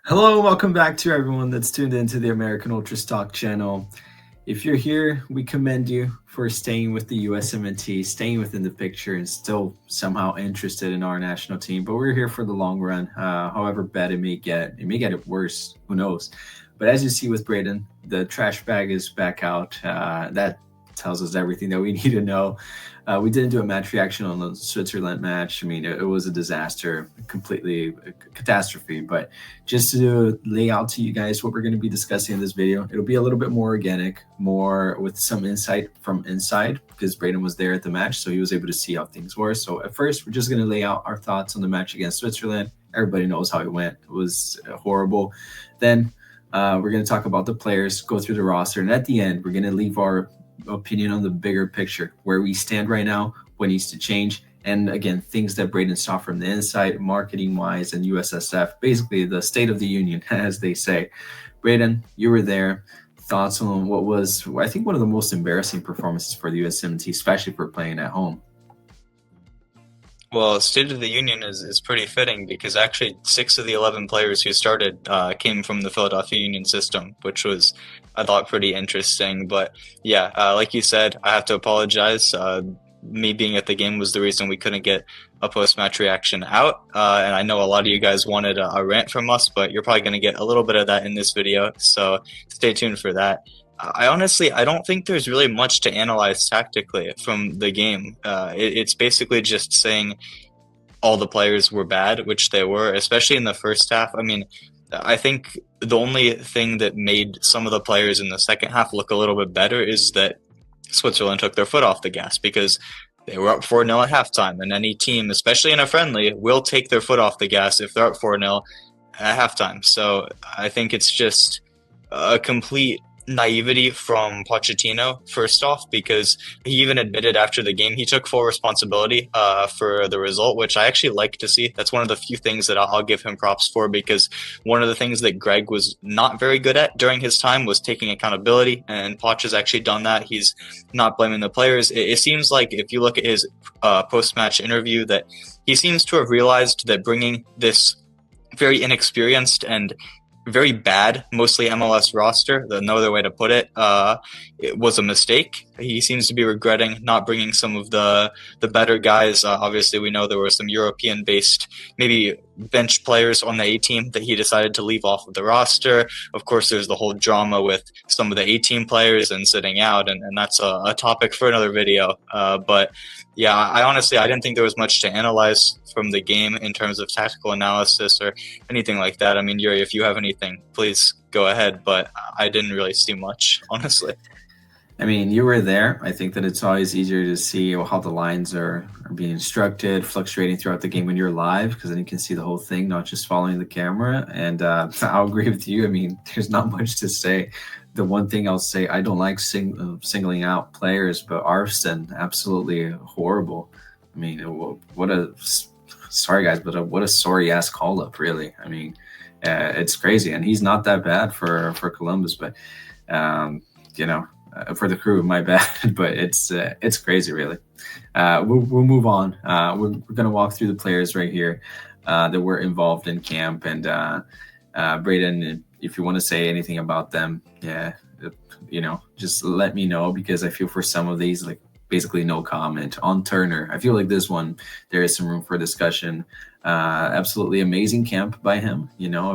Hello, welcome back to everyone that's tuned into the American Ultra Stock channel. If you're here, we commend you for staying with the USMNT, staying within the picture, and still somehow interested in our national team. But we're here for the long run. However bad it may get it worse. Who knows? But as you see with Braden, the trash bag is back out. That tells us everything that we need to know. We didn't do a match reaction on the Switzerland match. I mean, it was a disaster, completely a catastrophe. But just to lay out to you guys what we're going to be discussing in this video, it'll be a little bit more organic, more with some insight from inside, because Braden was there at the match, so he was able to see how things were. So at first, we're just going to lay out our thoughts on the match against Switzerland. Everybody knows how it went. It was horrible. Then we're going to talk about the players, go through the roster, and at the end, we're going to leave our opinion on the bigger picture, where we stand right now, what needs to change, and again, things that Braden saw from the inside, marketing wise, and USSF, basically the state of the union, as they say. Braden, you were there. Thoughts on what was, I think, one of the most embarrassing performances for the USMNT, especially for playing at home? Well, State of the Union is pretty fitting because actually 6 of the 11 players who started came from the Philadelphia Union system, which was, I thought, pretty interesting. But yeah, like you said, I have to apologize. Me being at the game was the reason we couldn't get a post-match reaction out. And I know a lot of you guys wanted a rant from us, but you're probably going to get a little bit of that in this video. So stay tuned for that. I don't think there's really much to analyze tactically from the game. It's basically just saying all the players were bad, which they were, especially in the first half. I mean, I think the only thing that made some of the players in the second half look a little bit better is that Switzerland took their foot off the gas because they were up 4-0 at halftime, and any team, especially in a friendly, will take their foot off the gas if they're up 4-0 at halftime. So I think it's just a complete naivety from Pochettino, first off, because he even admitted after the game he took full responsibility for the result, which I actually like to see. That's one of the few things that I'll give him props for, because one of the things that Greg was not very good at during his time was taking accountability, and Poch has actually done that. He's not blaming the players. It seems like if you look at his post-match interview that he seems to have realized that bringing this very inexperienced and very bad, mostly MLS roster, no other way to put it, it was a mistake. He seems to be regretting not bringing some of the better guys. Obviously, we know there were some European-based, maybe bench players on the A-team that he decided to leave off of the roster. Of course, there's the whole drama with some of the A-team players and sitting out, and that's a topic for another video. But yeah, I didn't think there was much to analyze from the game in terms of tactical analysis or anything like that. I mean, Yuri, if you have anything, please go ahead, but I didn't really see much, honestly. I mean, you were there. I think that it's always easier to see how the lines are being instructed, fluctuating throughout the game when you're live, because then you can see the whole thing, not just following the camera. And I'll agree with you. I mean, there's not much to say. The one thing I'll say, I don't like singling out players, but Arston, absolutely horrible. I mean, sorry guys, but what a sorry ass call up, really. I mean, it's crazy, and he's not that bad for Columbus, but you know. For the crew, my bad, but it's crazy, really. We'll move on. We're going to walk through the players right here that were involved in camp. And Braden, if you want to say anything about them, yeah, just let me know, because I feel for some of these, like, basically no comment. On Turner, I feel like this one, there is some room for discussion. Absolutely amazing camp by him.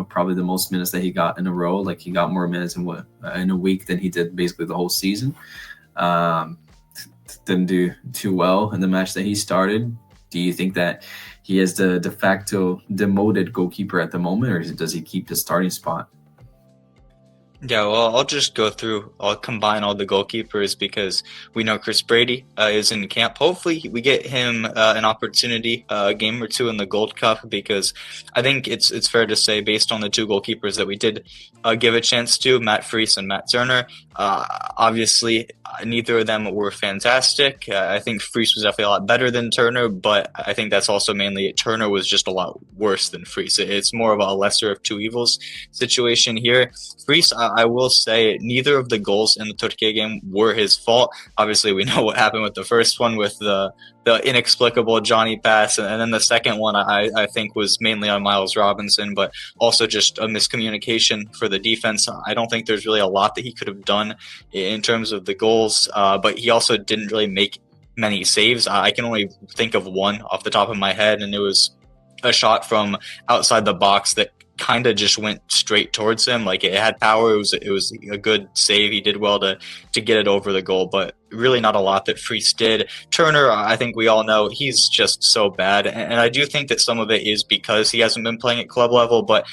Probably the most minutes that he got in a row. Like, he got more minutes in a week than he did basically the whole season. Didn't do too well in the match that he started. Do you think that he is the de facto demoted goalkeeper at the moment, or does he keep the starting spot? Yeah, well, I'll combine all the goalkeepers because we know Chris Brady is in camp. Hopefully we get him an opportunity, a game or two in the Gold Cup, because I think it's fair to say, based on the two goalkeepers that we did give a chance to, Matt Freese and Matt Turner, obviously neither of them were fantastic. I think Freese was definitely a lot better than Turner, but I think that's also mainly Turner was just a lot worse than Freese. It's more of a lesser of two evils situation here. Freese, I will say, neither of the goals in the Turkey game were his fault. Obviously, we know what happened with the first one with the inexplicable Johnny pass, and then the second one I think was mainly on Miles Robinson, but also just a miscommunication for the defense. I don't think there's really a lot that he could have done in terms of the goals, but he also didn't really make many saves. I can only think of one off the top of my head, and it was a shot from outside the box that kind of just went straight towards him. Like, it had power. It was a good save. He did well to get it over the goal, but really not a lot that Freese did. Turner, I think we all know he's just so bad, and I do think that some of it is because he hasn't been playing at club level, but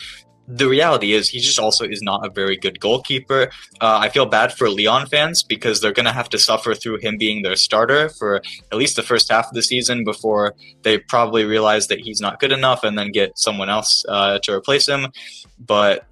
the reality is he just also is not a very good goalkeeper. I feel bad for Lyon fans because they're going to have to suffer through him being their starter for at least the first half of the season before they probably realize that he's not good enough and then get someone else to replace him. But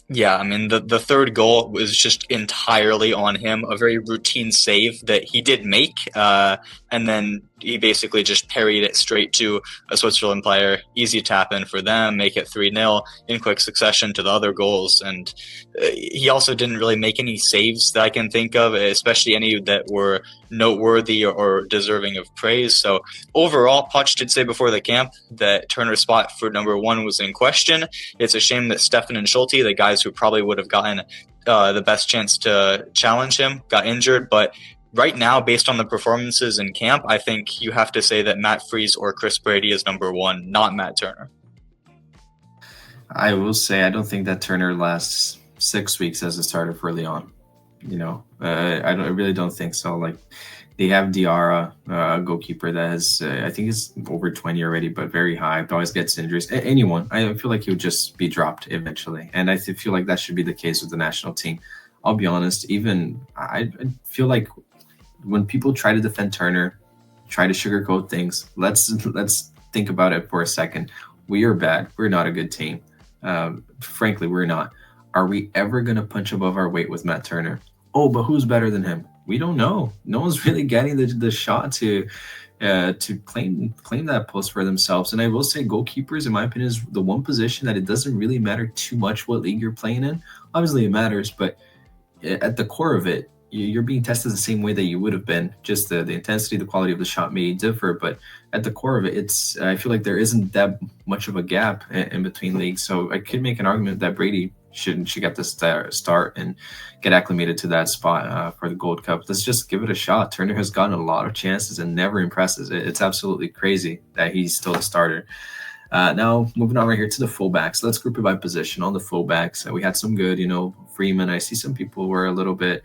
yeah, I mean, the third goal was just entirely on him, a very routine save that he did make, and then he basically just parried it straight to a Switzerland player. Easy tap in for them, make it 3-0 in quick succession to the other goals. And he also didn't really make any saves that I can think of, especially any that were noteworthy or deserving of praise. So overall, Poch did say before the camp that Turner's spot for number one was in question. It's a shame that Stefan and Schulte, the guys who probably would have gotten the best chance to challenge him, got injured. But right now, based on the performances in camp, I think you have to say that Matt Freese or Chris Brady is number one, not Matt Turner. I will say I don't think that Turner lasts 6 weeks as a starter for Lyon. I really don't think so. Like, they have Diarra, a goalkeeper that has, I think is over 20 already, but very high, but always gets injuries. Anyone, I feel like he would just be dropped eventually. And I feel like that should be the case with the national team. I'll be honest, I feel like when people try to defend Turner, try to sugarcoat things, let's think about it for a second. We are bad. We're not a good team. Frankly, we're not. Are we ever going to punch above our weight with Matt Turner? Oh, but who's better than him? We don't know. No one's really getting the shot to claim that post for themselves. And I will say, goalkeepers, in my opinion, is the one position that it doesn't really matter too much what league you're playing in. Obviously, it matters, but at the core of it, you're being tested the same way that you would have been. Just the intensity, the quality of the shot may differ, but at the core of it, I feel like there isn't that much of a gap in between leagues. So I could make an argument that Brady should get the start and get acclimated to that spot for the Gold Cup. Let's just give it a shot. Turner has gotten a lot of chances and never impresses. It's absolutely crazy that he's still a starter. Now, moving on right here to the fullbacks. Let's group it by position. On the fullbacks, we had some good, Freeman. I see some people were a little bit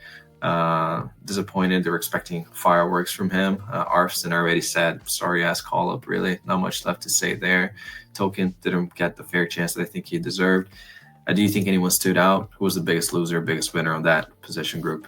disappointed. They were expecting fireworks from him. Arfston already said, sorry ass call up, really. Not much left to say there. Token didn't get the fair chance that I think he deserved. Do you think anyone stood out? Who was the biggest loser, biggest winner on that position group?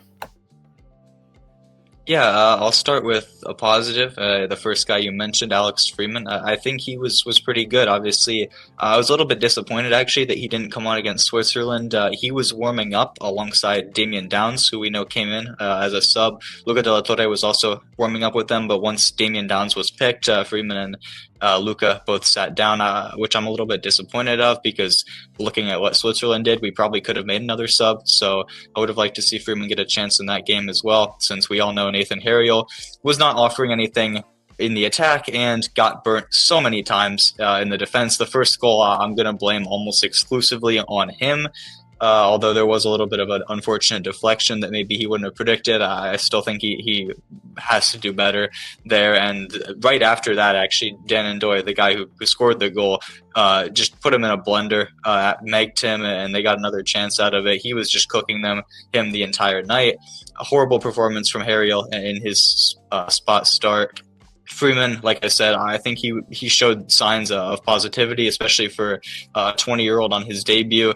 Yeah, I'll start with a positive. The first guy you mentioned, Alex Freeman, I think he was pretty good. Obviously, I was a little bit disappointed actually that he didn't come on against Switzerland. He was warming up alongside Damian Downs, who we know came in as a sub. Luca de la Torre was also warming up with them, but once Damian Downs was picked, Freeman and Luca both sat down, which I'm a little bit disappointed of because looking at what Switzerland did, we probably could have made another sub. So I would have liked to see Freeman get a chance in that game as well, since we all know Nathan Harriel was not offering anything in the attack and got burnt so many times in the defense. The first goal, I'm going to blame almost exclusively on him. Although there was a little bit of an unfortunate deflection that maybe he wouldn't have predicted, I still think he has to do better there. And right after that, actually, Dan Ndoye, the guy who scored the goal, just put him in a blender, megged him, and they got another chance out of it. He was just cooking him the entire night. A horrible performance from Harriel in his spot start. Freeman, like I said, I think he showed signs of positivity, especially for a 20-year-old on his debut.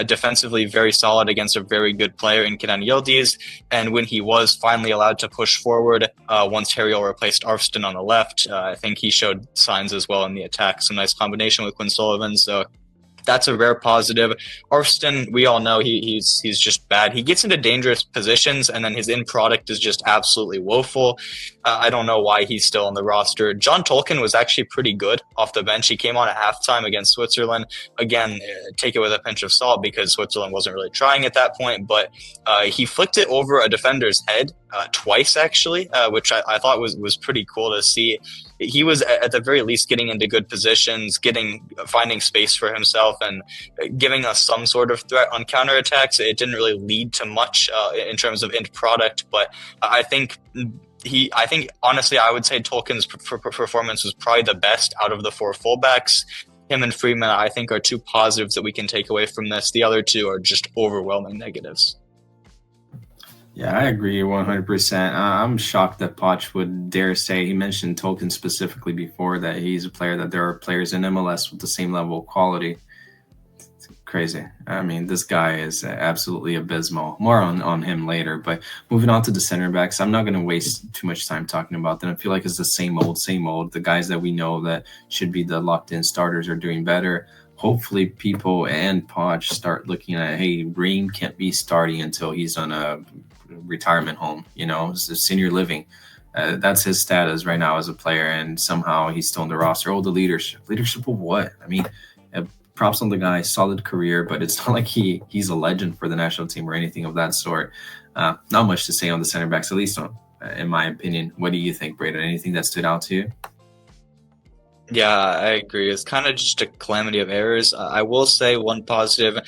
Defensively, very solid against a very good player in Kenan Yildiz. And when he was finally allowed to push forward, once Harriel replaced Arfston on the left, I think he showed signs as well in the attack. Some nice combination with Quinn Sullivan. So That's a rare positive. Arston, we all know he's just bad. He gets into dangerous positions, and then his end product is just absolutely woeful. I don't know why he's still on the roster. John Tolkien was actually pretty good off the bench. He came on at halftime against Switzerland. Again, take it with a pinch of salt because Switzerland wasn't really trying at that point, but he flicked it over a defender's head twice, actually, which I thought was pretty cool to see. He was at the very least getting into good positions, finding space for himself, and giving us some sort of threat on counterattacks. It didn't really lead to much in terms of end product, but I think honestly, I would say Tolkien's performance was probably the best out of the four fullbacks. Him and Freeman, I think, are two positives that we can take away from this. The other two are just overwhelming negatives. Yeah, I agree 100%. I'm shocked that Poch would dare say, he mentioned Tolkien specifically before, that he's a player, that there are players in MLS with the same level of quality. It's crazy. I mean, this guy is absolutely abysmal. More on him later. But moving on to the center backs, I'm not going to waste too much time talking about them. I feel like it's the same old, same old. The guys that we know that should be the locked-in starters are doing better. Hopefully people and Poch start looking at, hey, Ream can't be starting until he's on a retirement home, it's senior living. That's his status right now as a player, and somehow he's still on the roster. The leadership of what? I mean, props on the guy, solid career, but it's not like he's a legend for the national team or anything of that sort. Not much to say on the center backs, at least in my opinion. What do you think, Braden? Anything that stood out to you? Yeah, I agree. It's kind of just a calamity of errors. I will say one positive.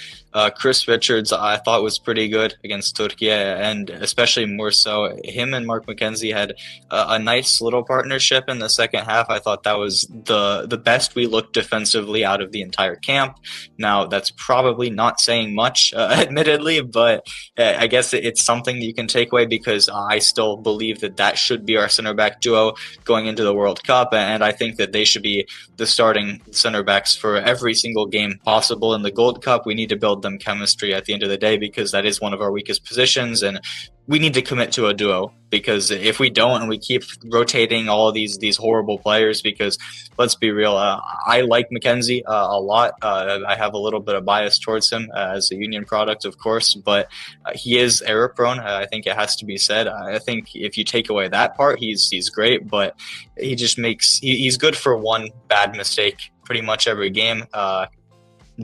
Chris Richards, I thought was pretty good against Turkey, and especially more so, him and Mark McKenzie had a nice little partnership in the second half. I thought that was the best we looked defensively out of the entire camp. Now, that's probably not saying much, admittedly, but I guess it's something that you can take away because I still believe that should be our center back duo going into the World Cup, and I think that they should be the starting center backs for every single game possible in the Gold Cup. We need to build them chemistry at the end of the day because that is one of our weakest positions, and we need to commit to a duo, because if we don't and we keep rotating all of these horrible players, because let's be real, I like McKenzie a lot. I have a little bit of bias towards him as a Union product, of course, but he is error prone. I think it has to be said. I think if you take away that part, he's great, but he just he's good for one bad mistake pretty much every game.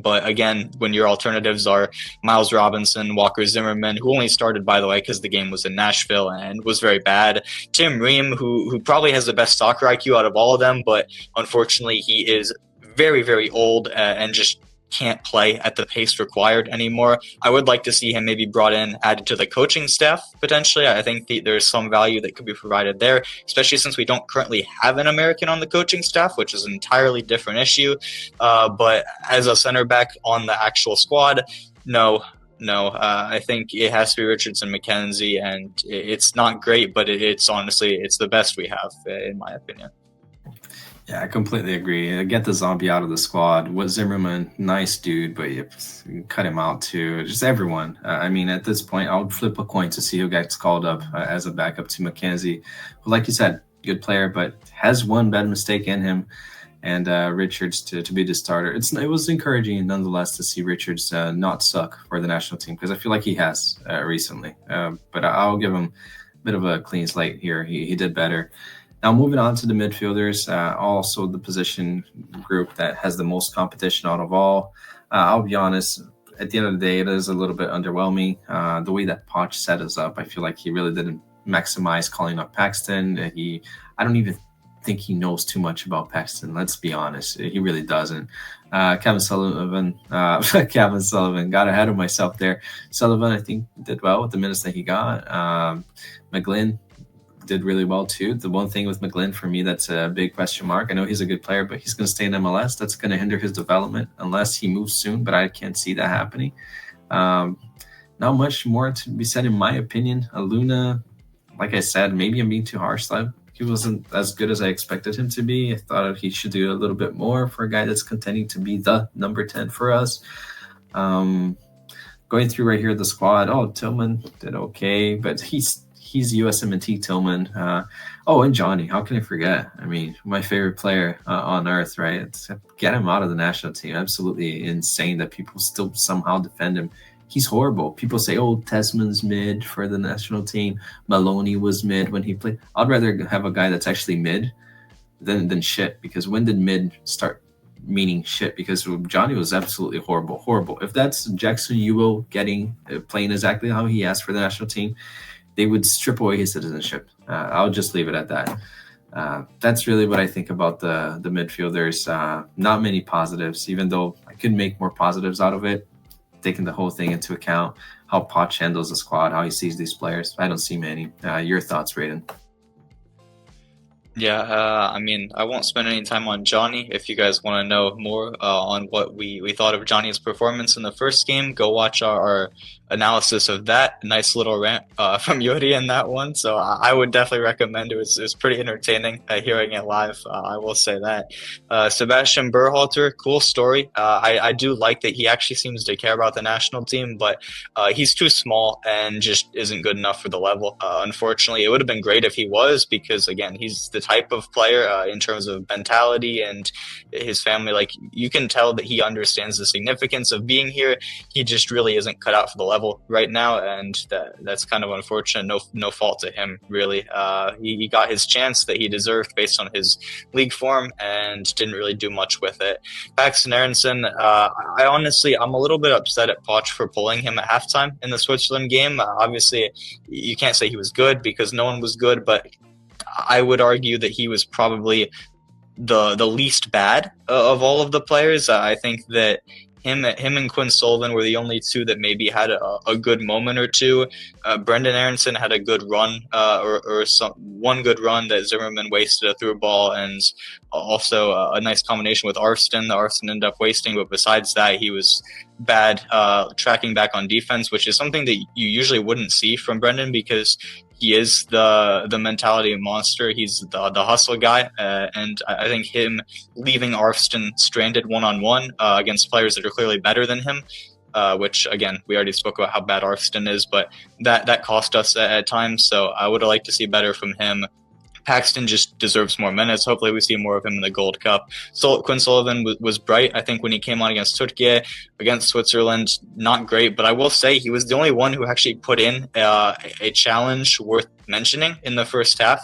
But again, when your alternatives are Miles Robinson, Walker Zimmerman, who only started, by the way, because the game was in Nashville and was very bad, Tim Ream, who probably has the best soccer IQ out of all of them, but unfortunately he is very, very old and just can't play at the pace required anymore. I would like to see him maybe brought in, added to the coaching staff, potentially. I think there's some value that could be provided there, especially since we don't currently have an American on the coaching staff, which is an entirely different issue. But as a center back on the actual squad, no. I think it has to be Richardson, McKenzie, and it's not great, but it's honestly, it's the best we have, in my opinion. Yeah, I completely agree. Get the zombie out of the squad. What Zimmerman, nice dude, but you cut him out too. Just everyone. I mean, at this point, I would flip a coin to see who gets called up as a backup to McKenzie. Well, like you said, good player, but has one bad mistake in him. And Richards to be the starter. It was encouraging nonetheless to see Richards not suck for the national team, because I feel like he has recently. But I'll give him a bit of a clean slate here. He did better. Now, moving on to the midfielders, also the position group that has the most competition out of all. I'll be honest, at the end of the day, it is a little bit underwhelming. The way that Poch set us up, I feel like he really didn't maximize calling up Paxton. I don't even think he knows too much about Paxton. Let's be honest, he really doesn't. Kevin Sullivan got ahead of myself there. Sullivan, I think, did well with the minutes that he got. McGlynn did really well too. The one thing with McGlynn for me that's a big question mark. I know he's a good player, but he's going to stay in MLS. That's going to hinder his development unless he moves soon, but I can't see that happening. Not much more to be said in my opinion. Aluna, like I said, maybe I'm being too harsh. He wasn't as good as I expected him to be. I thought he should do a little bit more for a guy that's contending to be the number 10 for us. Going through right here the squad, Tillman did okay, but he he's USMNT Tillman. Oh, and Johnny. How can I forget? I mean, my favorite player on earth, right? Get him out of the national team. Absolutely insane that people still somehow defend him. He's horrible. People say, "Oh, Tesman's mid for the national team. Maloney was mid when he played." I'd rather have a guy that's actually mid than shit. Because when did mid start meaning shit? Because Johnny was absolutely horrible, horrible. If that's Jackson Ewell getting playing exactly how he asked for the national team, they would strip away his citizenship. I'll just leave it at that. That's really what I think about the midfielders. Not many positives, even though I could make more positives out of it, taking the whole thing into account. How Poch handles the squad, how he sees these players. I don't see many. Your thoughts, Raiden? Yeah, I mean, I won't spend any time on Johnny. If you guys want to know more on what we thought of Johnny's performance in the first game, go watch our analysis of that. Nice little rant from Yuri in that one. So I would definitely recommend it. It was pretty entertaining hearing it live. I will say that. Sebastian Berhalter, cool story. I do like that he actually seems to care about the national team, but he's too small and just isn't good enough for the level. Unfortunately, it would have been great if he was, because again, he's the type of player in terms of mentality and his family. Like, you can tell that he understands the significance of being here. He just really isn't cut out for the level right now, and that's kind of unfortunate. No fault to him, really. He got his chance that he deserved based on his league form and didn't really do much with it. Paxton Aronson, I'm a little bit upset at Poch for pulling him at halftime in the Switzerland game. Obviously, you can't say he was good because no one was good, but I would argue that he was probably the least bad of all of the players. I think that him and Quinn Sullivan were the only two that maybe had a good moment or two. Brendan Aronson had a good run, one good run that Zimmerman wasted a through ball, and also a nice combination with Arston. The Arston ended up wasting, but besides that, he was bad tracking back on defense, which is something that you usually wouldn't see from Brendan, because he is the mentality monster. He's the hustle guy, and I think him leaving Arston stranded one-on-one against players that are clearly better than him, which, again, we already spoke about how bad Arston is, but that cost us at times, so I would have liked to see better from him. Paxton just deserves more minutes. Hopefully we see more of him in the Gold Cup. Quinn Sullivan was bright, I think, when he came on against Turkey. Against Switzerland, not great, but I will say he was the only one who actually put in a challenge worth mentioning in the first half.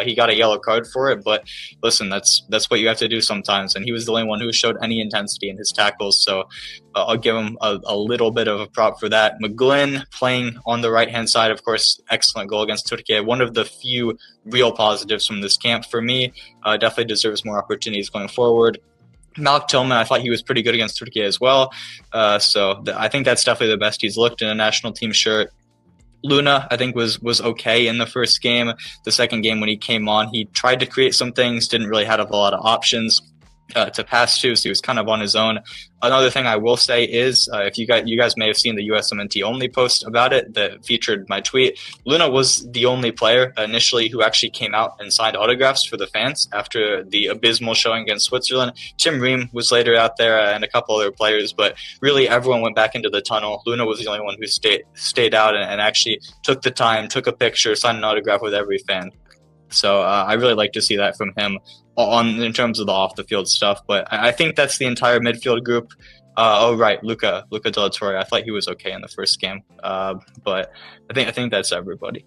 He got a yellow card for it, but listen, that's what you have to do sometimes, and he was the only one who showed any intensity in his tackles, so I'll give him a little bit of a prop for that. McGlynn playing on the right-hand side, of course, excellent goal against Turkey. One of the few real positives from this camp for me. Definitely deserves more opportunities going forward. Malik Tillman, I thought he was pretty good against Turkey as well. I think that's definitely the best he's looked in a national team shirt. Luna, I think, was okay in the first game. The second game, when he came on, he tried to create some things, didn't really have a lot of options to pass to, so he was kind of on his own. Another thing I will say is, if you guys may have seen the USMNT only post about it that featured my tweet, Luna was the only player initially who actually came out and signed autographs for the fans after the abysmal showing against Switzerland. Tim Ream was later out there, and a couple other players, but really everyone went back into the tunnel. Luna was the only one who stayed out and actually took the time, took a picture, signed an autograph with every fan. So I really like to see that from him in terms of the off the field stuff. But I think that's the entire midfield group. Luca De La Torre. I thought he was okay in the first game, but I think that's everybody.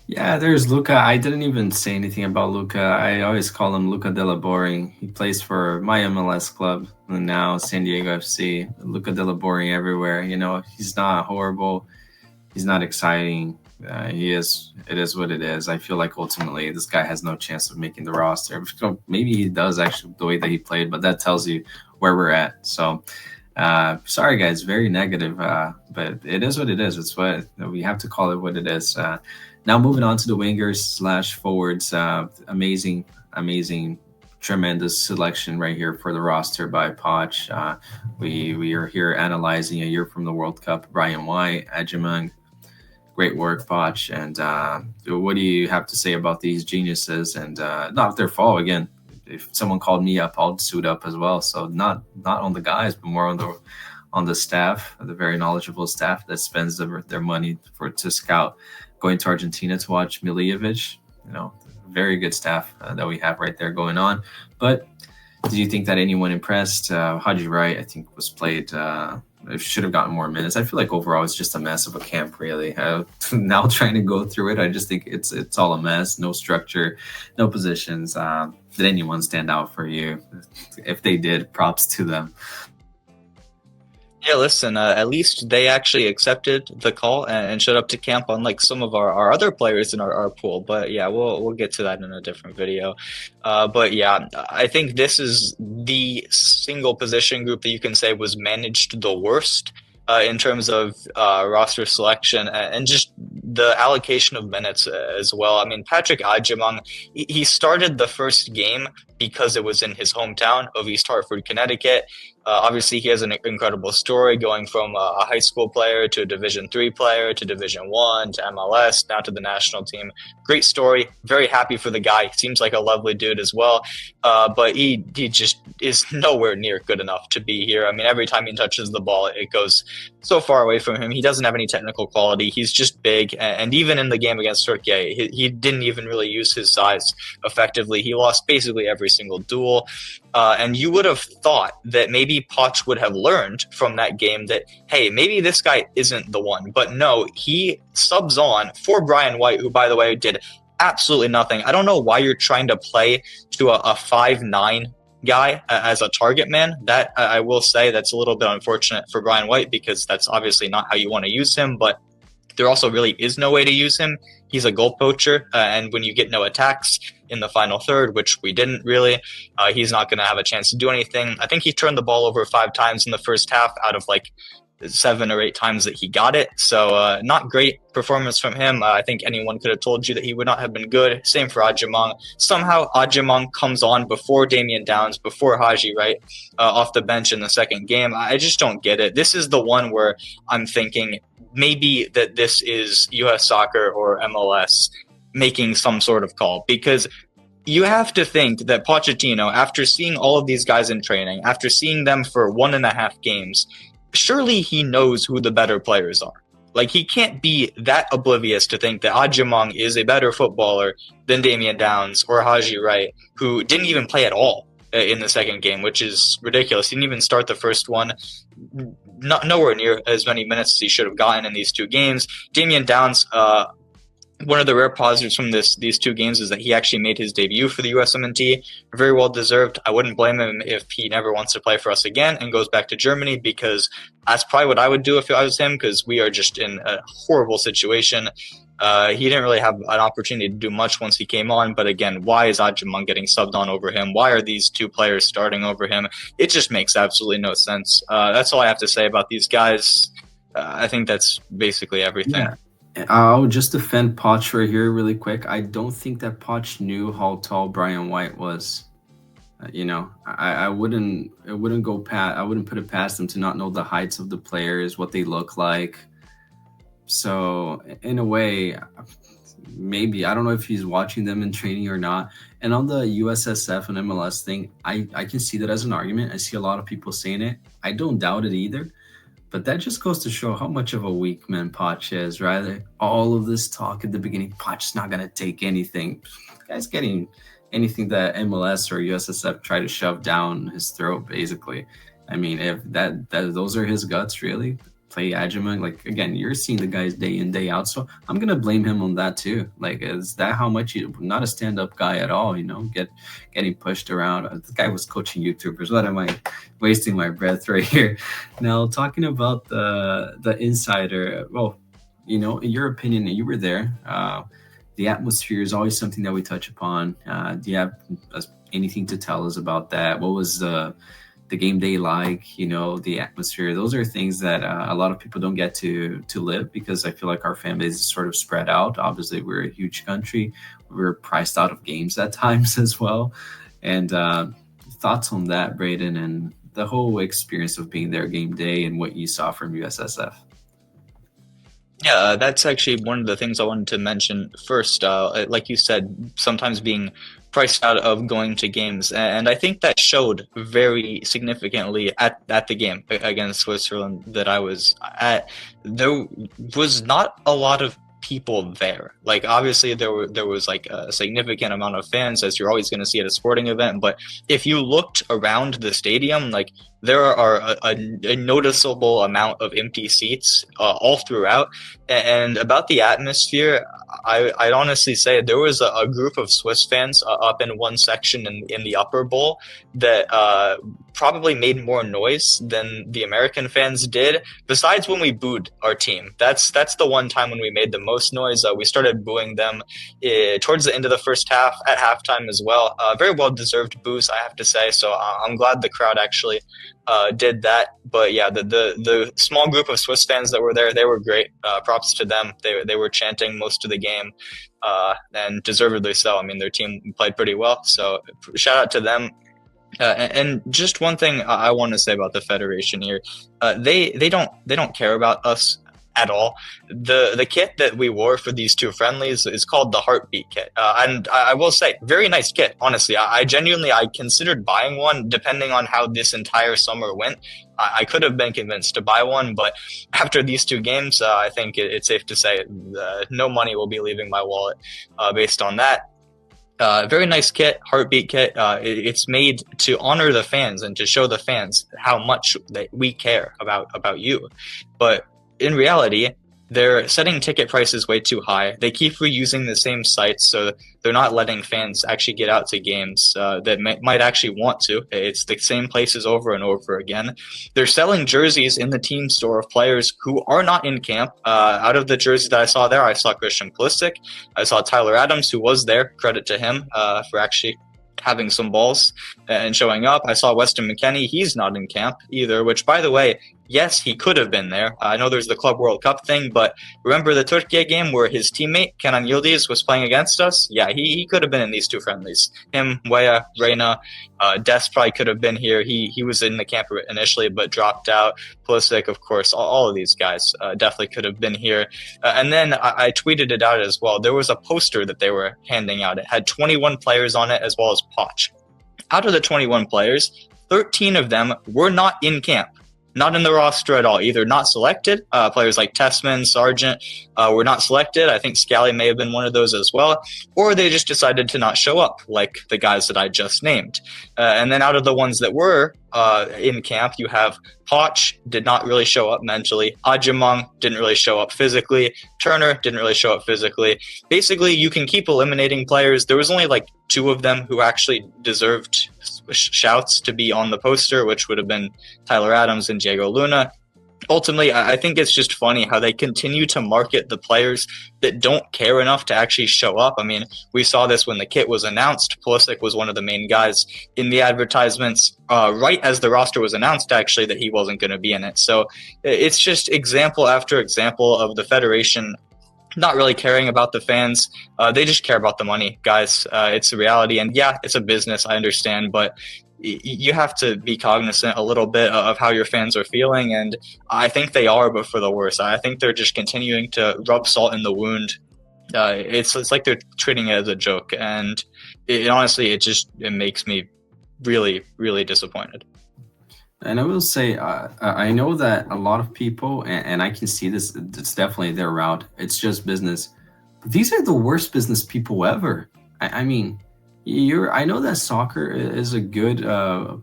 Yeah, there's Luca. I didn't even say anything about Luca. I always call him Luca Della Boring. He plays for my MLS club and now San Diego FC. Luca Della Boring everywhere. You know, he's not horrible. He's not exciting. He is. It is what it is. I feel like ultimately this guy has no chance of making the roster. Maybe he does, actually, the way that he played, but that tells you where we're at. So, sorry guys, very negative, but it is what it is. It's what we have to call it what it is. Now moving on to the wingers / forwards. Amazing, tremendous selection right here for the roster by Poch. We are here analyzing a year from the World Cup. Brian White, Edgemont. Great work, Poch. And what do you have to say about these geniuses? And not their fault. Again, if someone called me up, I'll suit up as well. So not on the guys, but more on the staff, the very knowledgeable staff that spends their money to scout going to Argentina to watch Milijevic. Very good staff that we have right there going on. But do you think that anyone impressed? Haji Wright, I think, was played. Should have gotten more minutes. I feel like overall it's just a mess of a camp, really. Now trying to go through it, I just think it's all a mess. No structure, no positions. Did anyone stand out for you? If they did, props to them. Yeah, listen, at least they actually accepted the call and showed up to camp, unlike some of our other players in our pool. But yeah, we'll get to that in a different video. But yeah, I think this is the single position group that you can say was managed the worst in terms of roster selection and just the allocation of minutes as well. I mean, Patrick Adjemang, he started the first game because it was in his hometown of East Hartford, Connecticut. Obviously, he has an incredible story going from a high school player to a Division III player to Division I to MLS, now to the national team. Great story. Very happy for the guy. Seems like a lovely dude as well. But he just is nowhere near good enough to be here. I mean, every time he touches the ball, it goes so far away from him. He doesn't have any technical quality. He's just big. And even in the game against Turkey, he didn't even really use his size effectively. He lost basically every single duel. And you would have thought that maybe Poch would have learned from that game that, hey, maybe this guy isn't the one. But no, he subs on for Brian White, who, by the way, did absolutely nothing. I don't know why you're trying to play to a 5'9" guy as a target man. That I will say that's a little bit unfortunate for Brian White, because that's obviously not how you want to use him. But there also really is no way to use him. He's a goal poacher, and when you get no attacks in the final third, which we didn't really, he's not going to have a chance to do anything. I think he turned the ball over 5 times in the first half out of like 7 or 8 times that he got it. So not great performance from him. I think anyone could have told you that he would not have been good. Same for Adjemang. Somehow Adjemang comes on before Damian Downs, before Haji Wright, off the bench in the second game. I just don't get it. This is the one where I'm thinking maybe that this is US Soccer or MLS making some sort of call, because you have to think that Pochettino, after seeing all of these guys in training, after seeing them for 1.5 games, surely he knows who the better players are. Like, he can't be that oblivious to think that Adjemang is a better footballer than Damian Downs or Haji Wright, who didn't even play at all in the second game, which is ridiculous. He didn't even start the first one. Nowhere near as many minutes as he should have gotten in these 2 games. Damian Downs, one of the rare positives from these 2 games is that he actually made his debut for the USMNT. Very well deserved. I wouldn't blame him if he never wants to play for us again and goes back to Germany, because that's probably what I would do if I was him, because we are just in a horrible situation. He didn't really have an opportunity to do much once he came on, but again, why is Adjemang getting subbed on over him? Why are these 2 players starting over him? It just makes absolutely no sense. That's all I have to say about these guys. I think that's basically everything. Yeah. I'll just defend Poch right here really quick. I don't think that Poch knew how tall Brian White was. I wouldn't put it past them to not know the heights of the players, what they look like. So in a way, maybe, I don't know if he's watching them in training or not. And on the USSF and MLS thing, I can see that as an argument. I see a lot of people saying it. I don't doubt it either. But that just goes to show how much of a weak man Poch is, right? All of this talk at the beginning, Poch's not going to take anything. The guy's getting anything that MLS or USSF try to shove down his throat, basically. I mean, if that those are his guts, really. Play Adjemang, like, again, you're seeing the guys day in, day out, so I'm gonna blame him on that too. Like, is that how much you not a stand-up guy at all, getting pushed around? The guy was coaching YouTubers. What am I wasting my breath right here? Now, talking about the insider, well, in your opinion, you were there, the atmosphere is always something that we touch upon. Do you have anything to tell us about that? What was the game day like, the atmosphere? Those are things that a lot of people don't get to live, because I feel like our fan base is sort of spread out. Obviously, we're a huge country. We're priced out of games at times as well. And thoughts on that, Braden, and the whole experience of being there game day and what you saw from USSF? Yeah, that's actually one of the things I wanted to mention first. Like you said, sometimes being priced out of going to games, and I think that showed very significantly at the game against Switzerland that I was at. There was not a lot of people there. Like obviously there was like a significant amount of fans, as you're always going to see at a sporting event, but if you looked around the stadium, like there are a noticeable amount of empty seats all throughout. And about the atmosphere, I'd honestly say there was a group of Swiss fans up in one section in the upper bowl that probably made more noise than the American fans did. Besides when we booed our team, that's the one time when we made the most noise. We started booing them towards the end of the first half, at halftime as well. Very well deserved boos, I have to say. So I'm glad the crowd actually did that. But yeah, the small group of Swiss fans that were there, they were great. Props to them. They were chanting most of the game, and deservedly so. I mean, their team played pretty well, so shout out to them. And just one thing I want to say about the federation here, they don't care about us at all. The kit that we wore for these two friendlies is called the Heartbeat kit, and I will say, very nice kit. Honestly, I genuinely considered buying one, depending on how this entire summer went. I could have been convinced to buy one, but after these two games, I think it's safe to say no money will be leaving my wallet based on that. Very nice kit, Heartbeat kit. It's made to honor the fans and to show the fans how much that we care about you. But in reality, they're setting ticket prices way too high. They keep reusing the same sites, so they're not letting fans actually get out to games that might actually want to. It's the same places over and over again. They're selling jerseys in the team store of players who are not in camp. Out of the jerseys that I saw there, I saw Christian Pulisic. I saw Tyler Adams, who was there. Credit to him for actually having some balls and showing up. I saw Weston McKennie. He's not in camp either, which, by the way, yes, he could have been there. I know there's the Club World Cup thing, but remember the Turkey game where his teammate, Kenan Yildiz, was playing against us? Yeah, he could have been in these two friendlies. Him, Weah, Reyna, Des probably could have been here. He was in the camp initially, but dropped out. Pulisic, of course, all of these guys definitely could have been here. And then I tweeted it out as well. There was a poster that they were handing out. It had 21 players on it, as well as Poch. Out of the 21 players, 13 of them were not in camp. Not in the roster at all, either not selected. Players like Tessman, Sargent were not selected. I think Scally may have been one of those as well. Or they just decided to not show up, like the guys that I just named. And then out of the ones that were in camp, you have Poch did not really show up mentally. Ajimong didn't really show up physically. Turner didn't really show up physically. Basically, you can keep eliminating players. There was only like 2 of them who actually deserved shouts to be on the poster, which would have been Tyler Adams and Diego Luna. Ultimately, I think it's just funny how they continue to market the players that don't care enough to actually show up. I mean, we saw this when the kit was announced. Pulisic was one of the main guys in the advertisements, right as the roster was announced, actually, that he wasn't going to be in it. So it's just example after example of the Federation not really caring about the fans. They just care about the money, guys. It's a reality. And yeah, it's a business, I understand, but you have to be cognizant a little bit of how your fans are feeling, and I think they are, but for the worse. I think they're just continuing to rub salt in the wound. It's like they're treating it as a joke, and honestly, it makes me really, really disappointed. And I will say, I know that a lot of people, and I can see this, it's definitely their route. It's just business. But these are the worst business people ever. I mean, I know that soccer is a good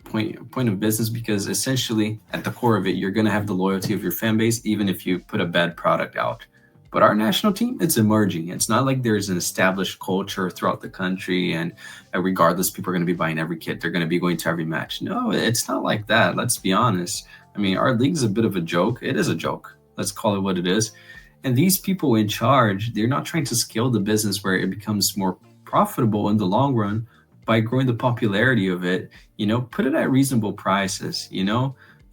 point of business because essentially at the core of it, you're going to have the loyalty of your fan base, even if you put a bad product out. But our national team, it's emerging. It's not like there's an established culture throughout the country and regardless, people are going to be buying every kit. They're going to be going to every match. No, it's not like that. Let's be honest. I mean, our league's a bit of a joke. It is a joke. Let's call it what it is. And these people in charge, they're not trying to scale the business where it becomes more profitable in the long run by growing the popularity of it, put it at reasonable prices,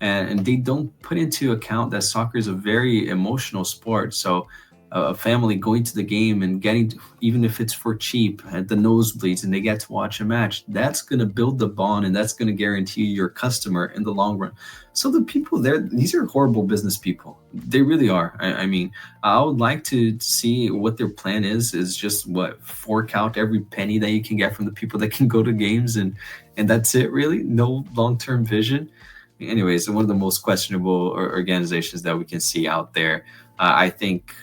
and they don't put into account that soccer is a very emotional sport. So a family going to the game and getting, even if it's for cheap at the nosebleeds and they get to watch a match, that's going to build the bond and that's going to guarantee your customer in the long run. So the people there, these are horrible business people. They really are. I mean, I would like to see what their plan is just fork out every penny that you can get from the people that can go to games and that's it really. No long-term vision. Anyways, one of the most questionable organizations that we can see out there. I think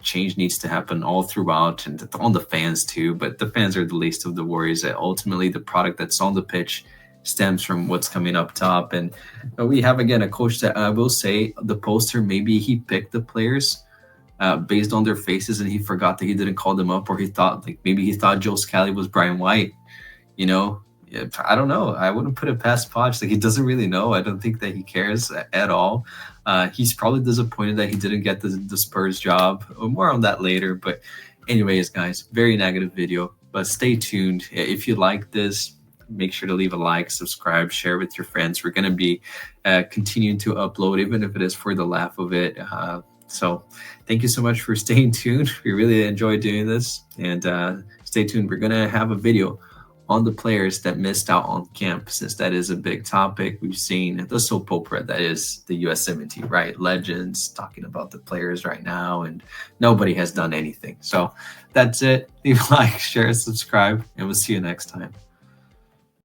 change needs to happen all throughout and on the fans too. But the fans are the least of the worries. Ultimately, the product that's on the pitch stems from what's coming up top. And we have, again, a coach that I will say the poster, maybe he picked the players based on their faces and he forgot that he didn't call them up, or he thought, like, maybe he thought Joe Scally was Brian White, you know. I don't know. I wouldn't put it past Poch. Like, he doesn't really know. I don't think that he cares at all. He's probably disappointed that he didn't get the Spurs job. More on that later. But anyways, guys, very negative video. But stay tuned. If you like this, make sure to leave a like, subscribe, share with your friends. We're going to be continuing to upload, even if it is for the laugh of it. So thank you so much for staying tuned. We really enjoy doing this. And stay tuned. We're going to have a video on the players that missed out on camp, since that is a big topic. We've seen the soap opera that is the USMNT, right? Legends talking about the players right now, and nobody has done anything. So that's it. Leave a like, share, subscribe, and we'll see you next time.